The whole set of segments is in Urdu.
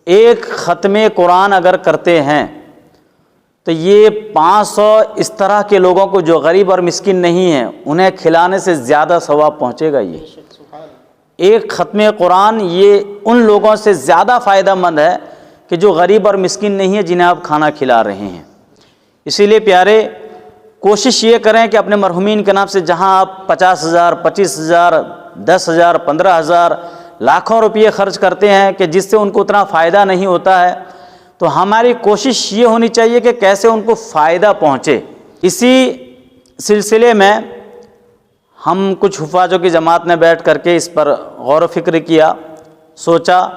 ایک ختم قرآن اگر کرتے ہیں تو یہ 500 اس طرح کے لوگوں کو جو غریب اور مسکین نہیں ہیں انہیں کھلانے سے زیادہ ثواب پہنچے گا۔ یہ ایک ختم قرآن یہ ان لوگوں سے زیادہ فائدہ مند ہے کہ جو غریب اور مسکین نہیں ہیں جنہیں آپ کھانا کھلا رہے ہیں۔ اسی لیے پیارے، کوشش یہ کریں کہ اپنے مرحومین کے نام سے جہاں آپ 50,000 25,000 10,000 15,000 لاکھوں روپئے خرچ کرتے ہیں کہ جس سے ان کو اتنا فائدہ نہیں ہوتا ہے، تو ہماری کوشش یہ ہونی چاہیے کہ کیسے ان کو فائدہ پہنچے۔ اسی سلسلے میں ہم کچھ حفاظوں کی جماعت نے بیٹھ کر کے اس پر غور و فکر کیا، سوچا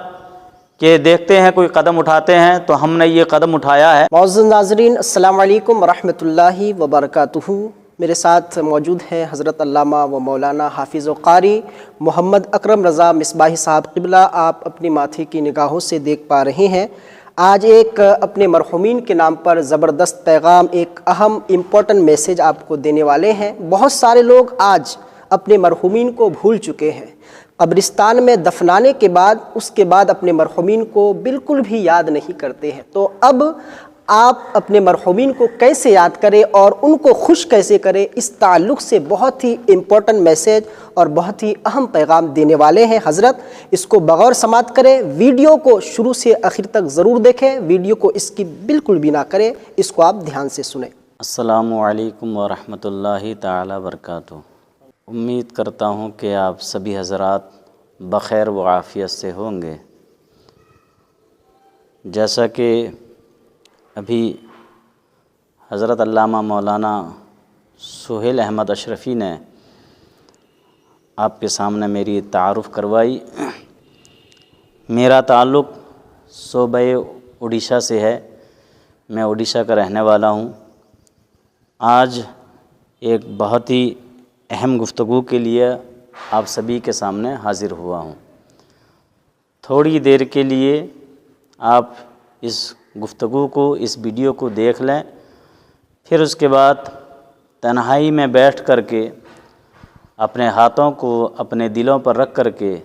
کہ دیکھتے ہیں کوئی قدم اٹھاتے ہیں، تو ہم نے یہ قدم اٹھایا ہے۔ معزز ناظرین، السلام علیکم ورحمۃ اللہ وبرکاتہ۔ میرے ساتھ موجود ہیں حضرت علامہ و مولانا حافظ و قاری محمد اکرم رضا مصباحی صاحب قبلہ۔ آپ اپنی ماتھے کی نگاہوں سے دیکھ پا رہے ہیں آج ایک اپنے مرحومین کے نام پر زبردست پیغام، ایک اہم امپورٹنٹ میسیج آپ کو دینے والے ہیں۔ بہت سارے لوگ آج اپنے مرحومین کو بھول چکے ہیں، قبرستان میں دفنانے کے بعد اس کے بعد اپنے مرحومین کو بالکل بھی یاد نہیں کرتے ہیں۔ تو اب آپ اپنے مرحومین کو کیسے یاد کریں اور ان کو خوش کیسے کریں، اس تعلق سے بہت ہی امپورٹنٹ میسیج اور بہت ہی اہم پیغام دینے والے ہیں حضرت۔ اس کو بغور سماعت کریں، ویڈیو کو شروع سے آخر تک ضرور دیکھیں، ویڈیو کو اس کی بالکل بھی نہ کریں، اس کو آپ دھیان سے سنیں۔ السلام علیکم ورحمۃ اللہ تعالی وبرکاتہ۔ امید کرتا ہوں کہ آپ سبھی حضرات بخیر و عافیت سے ہوں گے۔ جیسا کہ ابھی حضرت علامہ مولانا سہیل احمد اشرفی نے آپ کے سامنے میری تعارف کروائی، میرا تعلق صوبہ اڈیشہ سے ہے، میں اڈیشہ کا رہنے والا ہوں۔ آج ایک بہت ہی اہم گفتگو کے لیے آپ سبھی کے سامنے حاضر ہوا ہوں۔ تھوڑی دیر کے لیے آپ اس گفتگو کو، اس ویڈیو کو دیکھ لیں، پھر اس کے بعد تنہائی میں بیٹھ کر کے اپنے ہاتھوں کو اپنے دلوں پر رکھ کر کے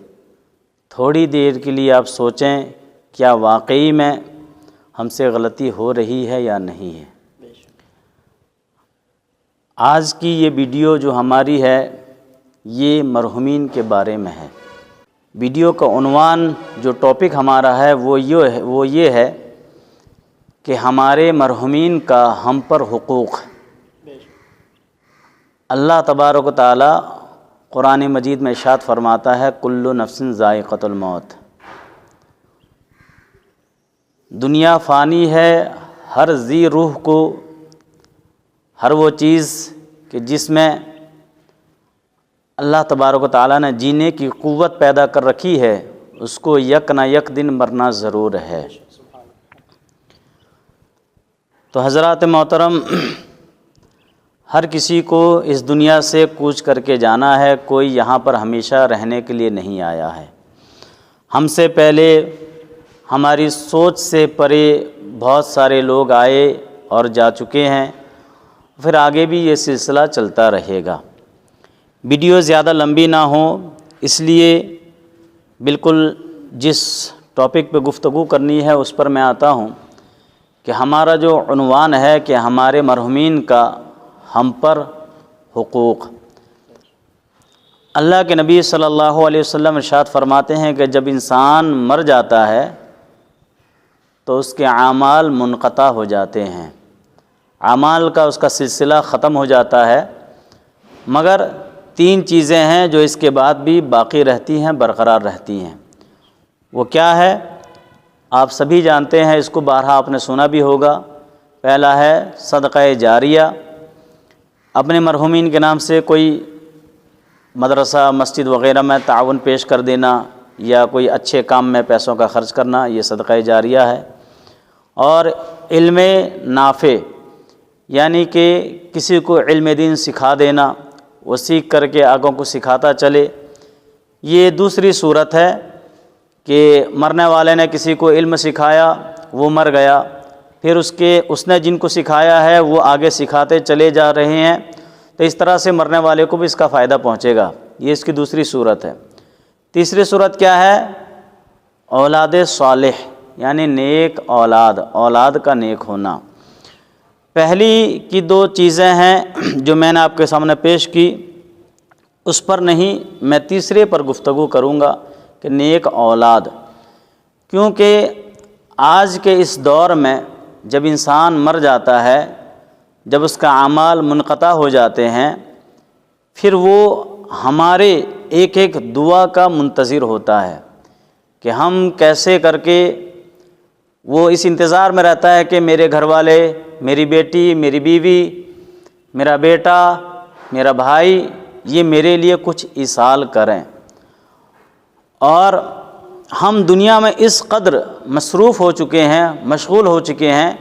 تھوڑی دیر کے لیے آپ سوچیں کیا واقعی میں ہم سے غلطی ہو رہی ہے یا نہیں ہے۔ آج کی یہ ویڈیو جو ہماری ہے یہ مرحومین کے بارے میں ہے۔ ویڈیو کا عنوان جو ٹاپک ہمارا ہے وہ یہ ہے کہ ہمارے مرحومین کا ہم پر حقوق۔ اللہ تبارک و تعالی قرآن مجید میں ارشاد فرماتا ہے کل نفس ذائقۃ الموت۔ دنیا فانی ہے، ہر ذی روح کو، ہر وہ چیز کہ جس میں اللہ تبارک و تعالیٰ نے جینے کی قوت پیدا کر رکھی ہے، اس کو یک نہ یک دن مرنا ضرور ہے۔ تو حضرات محترم، ہر کسی کو اس دنیا سے کوچ کر کے جانا ہے، کوئی یہاں پر ہمیشہ رہنے کے لیے نہیں آیا ہے۔ ہم سے پہلے ہماری سوچ سے پرے بہت سارے لوگ آئے اور جا چکے ہیں، پھر آگے بھی یہ سلسلہ چلتا رہے گا۔ ویڈیو زیادہ لمبی نہ ہو، اس لیے بالکل جس ٹاپک پہ گفتگو کرنی ہے اس پر میں آتا ہوں کہ ہمارا جو عنوان ہے کہ ہمارے مرحومین کا ہم پر حقوق۔ اللہ کے نبی صلی اللہ علیہ وسلم ارشاد فرماتے ہیں کہ جب انسان مر جاتا ہے تو اس کے اعمال منقطع ہو جاتے ہیں، اعمال کا اس کا سلسلہ ختم ہو جاتا ہے، مگر 3 چیزیں ہیں جو اس کے بعد بھی باقی رہتی ہیں، برقرار رہتی ہیں۔ وہ کیا ہے؟ آپ سبھی جانتے ہیں، اس کو بارہا آپ نے سنا بھی ہوگا۔ پہلا ہے صدقہ جاریہ، اپنے مرحومین کے نام سے کوئی مدرسہ مسجد وغیرہ میں تعاون پیش کر دینا یا کوئی اچھے کام میں پیسوں کا خرچ کرنا، یہ صدقہ جاریہ ہے۔ اور علم نافع، یعنی کہ کسی کو علم دین سکھا دینا، وہ سیکھ کر کے آگوں کو سکھاتا چلے، یہ دوسری صورت ہے کہ مرنے والے نے کسی کو علم سکھایا، وہ مر گیا، پھر اس نے جن کو سکھایا ہے وہ آگے سکھاتے چلے جا رہے ہیں، تو اس طرح سے مرنے والے کو بھی اس کا فائدہ پہنچے گا، یہ اس کی دوسری صورت ہے۔ تیسری صورت کیا ہے؟ اولاد صالح، یعنی نیک اولاد، اولاد کا نیک ہونا۔ پہلی کی دو چیزیں ہیں جو میں نے آپ کے سامنے پیش کی، اس پر نہیں، میں تیسرے پر گفتگو کروں گا کہ نیک اولاد، کیونکہ آج کے اس دور میں جب انسان مر جاتا ہے، جب اس کا اعمال منقطع ہو جاتے ہیں، پھر وہ ہمارے ایک ایک دعا کا منتظر ہوتا ہے کہ ہم کیسے کر کے، وہ اس انتظار میں رہتا ہے کہ میرے گھر والے، میری بیٹی، میری بیوی، میرا بیٹا، میرا بھائی، یہ میرے لیے کچھ ایصال کریں۔ اور ہم دنیا میں اس قدر مصروف ہو چکے ہیں، مشغول ہو چکے ہیں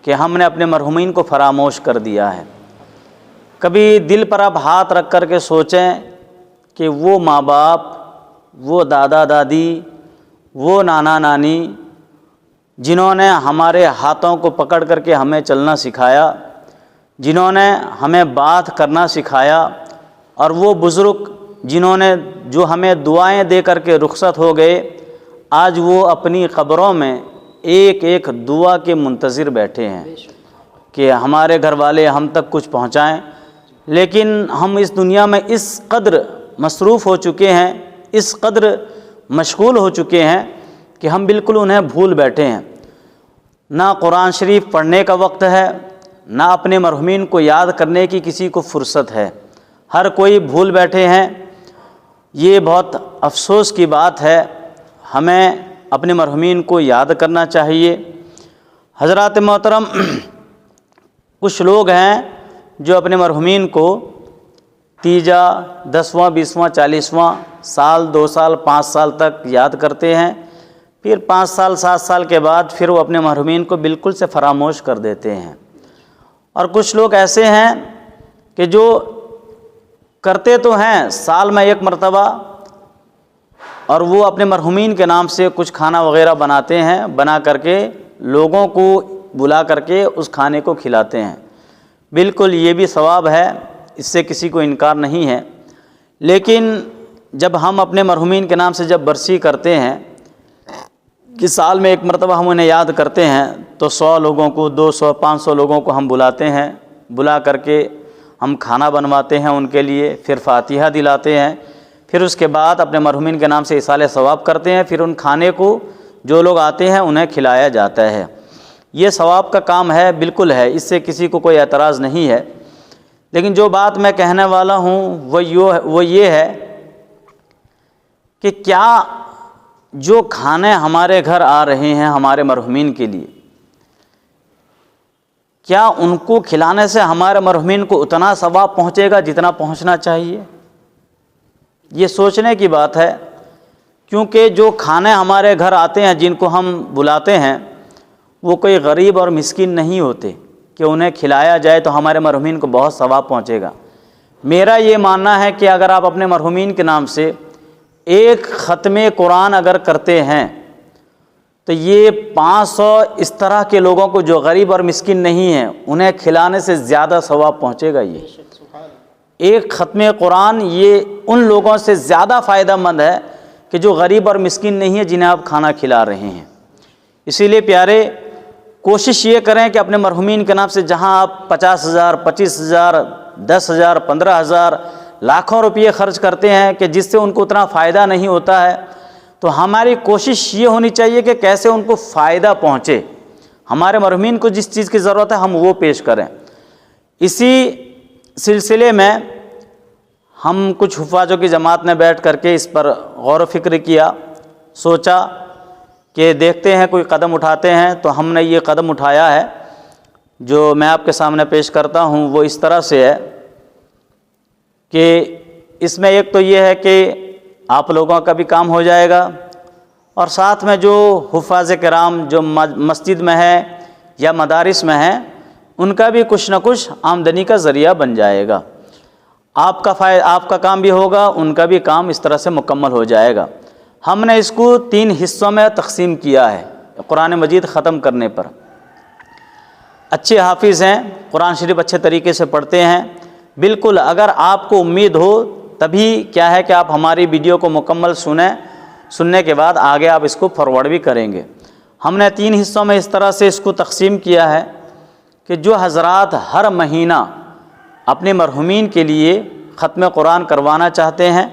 کہ ہم نے اپنے مرحومین کو فراموش کر دیا ہے۔ کبھی دل پر آپ ہاتھ رکھ کر کے سوچیں کہ وہ ماں باپ، وہ دادا دادی، وہ نانا نانی، جنہوں نے ہمارے ہاتھوں کو پکڑ کر کے ہمیں چلنا سکھایا، جنہوں نے ہمیں بات کرنا سکھایا، اور وہ بزرگ جنہوں نے جو ہمیں دعائیں دے کر کے رخصت ہو گئے، آج وہ اپنی قبروں میں ایک ایک دعا کے منتظر بیٹھے ہیں کہ ہمارے گھر والے ہم تک کچھ پہنچائیں۔ لیکن ہم اس دنیا میں اس قدر مصروف ہو چکے ہیں، اس قدر مشغول ہو چکے ہیں کہ ہم بالکل انہیں بھول بیٹھے ہیں۔ نہ قرآن شریف پڑھنے کا وقت ہے، نہ اپنے مرحومین کو یاد کرنے کی کسی کو فرصت ہے، ہر کوئی بھول بیٹھے ہیں۔ یہ بہت افسوس کی بات ہے، ہمیں اپنے مرحومین کو یاد کرنا چاہیے۔ حضرات محترم، کچھ لوگ ہیں جو اپنے مرحومین کو تیجا، 10واں، 20واں، 40واں سال، 2 سال، 5 سال تک یاد کرتے ہیں، پھر 5 سال، 7 سال کے بعد پھر وہ اپنے مرحومین کو بالکل سے فراموش کر دیتے ہیں۔ اور کچھ لوگ ایسے ہیں کہ جو کرتے تو ہیں سال میں 1 مرتبہ، اور وہ اپنے مرحومین کے نام سے کچھ کھانا وغیرہ بناتے ہیں، بنا کر کے لوگوں کو بلا کر کے اس کھانے کو کھلاتے ہیں۔ بالکل یہ بھی ثواب ہے، اس سے کسی کو انکار نہیں ہے، لیکن جب ہم اپنے مرحومین کے نام سے جب برسی کرتے ہیں کہ سال میں 1 مرتبہ ہم انہیں یاد کرتے ہیں، تو 100 لوگوں کو، 200، 500 لوگوں کو ہم بلاتے ہیں، بلا کر کے ہم کھانا بنواتے ہیں ان کے لیے، پھر فاتحہ دلاتے ہیں، پھر اس کے بعد اپنے مرحومین کے نام سے ایصال ثواب کرتے ہیں، پھر ان کھانے کو جو لوگ آتے ہیں انہیں کھلایا جاتا ہے۔ یہ ثواب کا کام ہے، بالکل ہے، اس سے کسی کو کوئی اعتراض نہیں ہے۔ لیکن جو بات میں کہنے والا ہوں وہ یہ ہے کہ کیا جو کھانے ہمارے گھر آ رہے ہیں ہمارے مرحومین کے لیے، کیا ان کو کھلانے سے ہمارے مرحومین کو اتنا ثواب پہنچے گا جتنا پہنچنا چاہیے؟ یہ سوچنے کی بات ہے، کیونکہ جو کھانے ہمارے گھر آتے ہیں، جن کو ہم بلاتے ہیں، وہ کوئی غریب اور مسکین نہیں ہوتے کہ انہیں کھلایا جائے تو ہمارے مرحومین کو بہت ثواب پہنچے گا۔ میرا یہ ماننا ہے کہ اگر آپ اپنے مرحومین کے نام سے 1 ختم قرآن اگر کرتے ہیں تو یہ 500 اس طرح کے لوگوں کو جو غریب اور مسکین نہیں ہیں انہیں کھلانے سے زیادہ ثواب پہنچے گا۔ یہ 1 ختم قرآن یہ ان لوگوں سے زیادہ فائدہ مند ہے کہ جو غریب اور مسکین نہیں ہے، جنہیں آپ کھانا کھلا رہے ہیں۔ اسی لیے پیارے، کوشش یہ کریں کہ اپنے مرحومین کے نام سے جہاں آپ 50,000، 25,000، 10,000، 15,000، لاکھوں روپئے خرچ کرتے ہیں کہ جس سے ان کو اتنا فائدہ نہیں ہوتا ہے، تو ہماری کوشش یہ ہونی چاہیے کہ کیسے ان کو فائدہ پہنچے، ہمارے مرحومین کو جس چیز کی ضرورت ہے ہم وہ پیش کریں۔ اسی سلسلے میں ہم کچھ حفاظوں کی جماعت نے بیٹھ کر کے اس پر غور و فکر کیا، سوچا کہ دیکھتے ہیں کوئی قدم اٹھاتے ہیں، تو ہم نے یہ قدم اٹھایا ہے جو میں آپ کے سامنے پیش کرتا ہوں۔ وہ اس طرح سے ہے کہ اس میں ایک تو یہ ہے کہ آپ لوگوں کا بھی کام ہو جائے گا، اور ساتھ میں جو حفاظ کرام جو مسجد میں ہے یا مدارس میں ہیں، ان کا بھی کچھ نہ کچھ آمدنی کا ذریعہ بن جائے گا۔ آپ کا کام بھی ہوگا، ان کا بھی کام اس طرح سے مکمل ہو جائے گا۔ ہم نے اس کو 3 حصوں میں تقسیم کیا ہے قرآن مجید ختم کرنے پر۔ اچھے حافظ ہیں، قرآن شریف اچھے طریقے سے پڑھتے ہیں، بالکل اگر آپ کو امید ہو تبھی کیا ہے کہ آپ ہماری ویڈیو کو مکمل سنیں، سننے کے بعد آگے آپ اس کو فارورڈ بھی کریں گے۔ ہم نے 3 حصوں میں اس طرح سے اس کو تقسیم کیا ہے کہ جو حضرات ہر مہینہ اپنے مرحومین کے لیے ختم قرآن کروانا چاہتے ہیں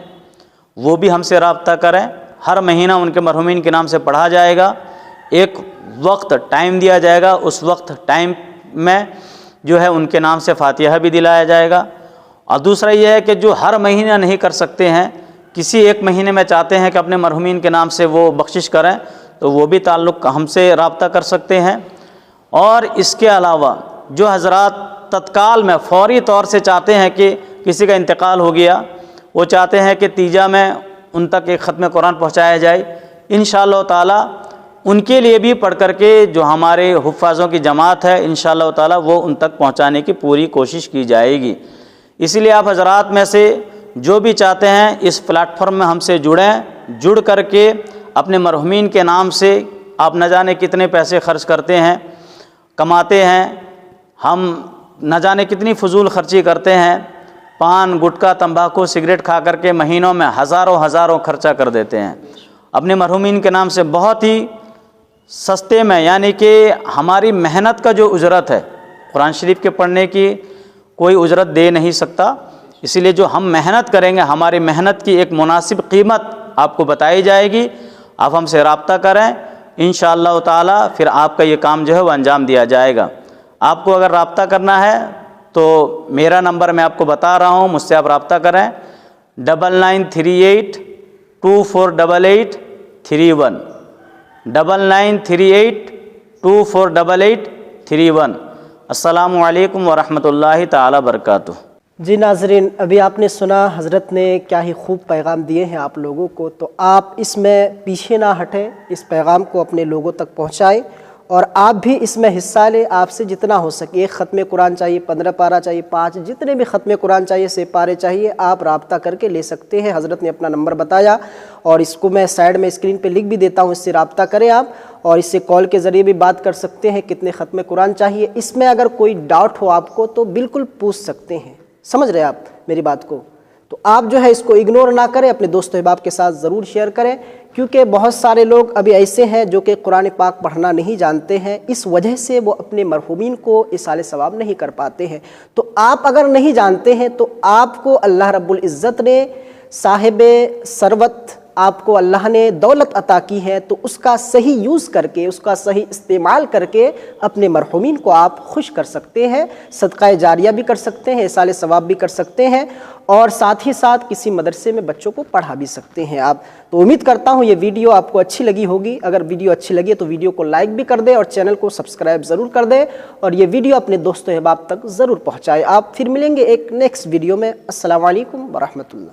وہ بھی ہم سے رابطہ کریں. ہر مہینہ ان کے مرحومین کے نام سے پڑھا جائے گا. ایک وقت ٹائم دیا جائے گا، اس وقت ٹائم میں جو ہے ان کے نام سے فاتحہ بھی دلایا جائے گا. اور دوسرا یہ ہے کہ جو ہر مہینہ نہیں کر سکتے ہیں، کسی ایک مہینے میں چاہتے ہیں کہ اپنے مرحومین کے نام سے وہ بخشش کریں، تو وہ بھی تعلق ہم سے رابطہ کر سکتے ہیں. اور اس کے علاوہ جو حضرات تتکال میں فوری طور سے چاہتے ہیں کہ کسی کا انتقال ہو گیا، وہ چاہتے ہیں کہ تیجا میں ان تک ایک ختم قرآن پہنچایا جائے، انشاءاللہ تعالی ان کے لیے بھی پڑھ کر کے جو ہمارے حفاظوں کی جماعت ہے انشاءاللہ تعالی وہ ان تک پہنچانے کی پوری کوشش کی جائے گی. اسی لیے آپ حضرات میں سے جو بھی چاہتے ہیں اس پلیٹ فارم میں ہم سے جڑ کر کے اپنے مرحومین کے نام سے آپ نہ جانے کتنے پیسے خرچ کرتے ہیں، کماتے ہیں، ہم نہ جانے کتنی فضول خرچی کرتے ہیں، پان گٹکا تمباکو سگریٹ کھا کر کے مہینوں میں ہزاروں خرچہ کر دیتے ہیں. اپنے مرحومین کے نام سے بہت ہی سستے میں، یعنی کہ ہماری محنت کا جو اجرت ہے، قرآن شریف کے پڑھنے کی کوئی اجرت دے نہیں سکتا. اسی لیے جو ہم محنت کریں گے ہماری محنت کی ایک مناسب قیمت آپ کو بتائی جائے گی. آپ ہم سے رابطہ کریں انشاءاللہ تعالی، پھر آپ کا یہ کام جو ہے وہ انجام دیا جائے گا. آپ کو اگر رابطہ کرنا ہے تو میرا نمبر میں آپ کو بتا رہا ہوں، مجھ سے آپ رابطہ کریں 9938248831 9938248831. السلام علیکم ورحمۃ اللہ تعالی وبرکاتہ. جی ناظرین، ابھی آپ نے سنا حضرت نے کیا ہی خوب پیغام دیے ہیں آپ لوگوں کو، تو آپ اس میں پیچھے نہ ہٹیں، اس پیغام کو اپنے لوگوں تک پہنچائیں اور آپ بھی اس میں حصہ لیں. آپ سے جتنا ہو سکے، ایک ختم قرآن چاہیے، 15 پارہ چاہیے، 5 جتنے بھی ختم قرآن چاہیے، 6 پارے چاہیے، آپ رابطہ کر کے لے سکتے ہیں. حضرت نے اپنا نمبر بتایا اور اس کو میں سائیڈ میں اسکرین پہ لکھ بھی دیتا ہوں، اس سے رابطہ کریں آپ، اور اس سے کال کے ذریعے بھی بات کر سکتے ہیں کتنے ختم قرآن چاہیے. اس میں اگر کوئی ڈاؤٹ ہو آپ کو تو بالکل پوچھ سکتے ہیں. سمجھ رہے آپ میری بات کو؟ تو آپ جو ہے اس کو اگنور نہ کریں، اپنے دوست و احباب کے ساتھ ضرور شیئر کریں، کیونکہ بہت سارے لوگ ابھی ایسے ہیں جو کہ قرآن پاک پڑھنا نہیں جانتے ہیں، اس وجہ سے وہ اپنے مرحومین کو ایصال ثواب نہیں کر پاتے ہیں. تو آپ اگر نہیں جانتے ہیں تو آپ کو اللہ رب العزت نے صاحب ثروت، آپ کو اللہ نے دولت عطا کی ہے، تو اس کا صحیح یوز کر کے، اس کا صحیح استعمال کر کے اپنے مرحومین کو آپ خوش کر سکتے ہیں، صدقہ جاریہ بھی کر سکتے ہیں، ایصال ثواب بھی کر سکتے ہیں، اور ساتھ ہی ساتھ کسی مدرسے میں بچوں کو پڑھا بھی سکتے ہیں آپ. تو امید کرتا ہوں یہ ویڈیو آپ کو اچھی لگی ہوگی. اگر ویڈیو اچھی لگی تو ویڈیو کو لائک بھی کر دیں اور چینل کو سبسکرائب ضرور کر دیں، اور یہ ویڈیو اپنے دوست و احباب تک ضرور پہنچائیں. آپ پھر ملیں گے ایک نیکسٹ ویڈیو میں. السلام علیکم ورحمۃ اللہ.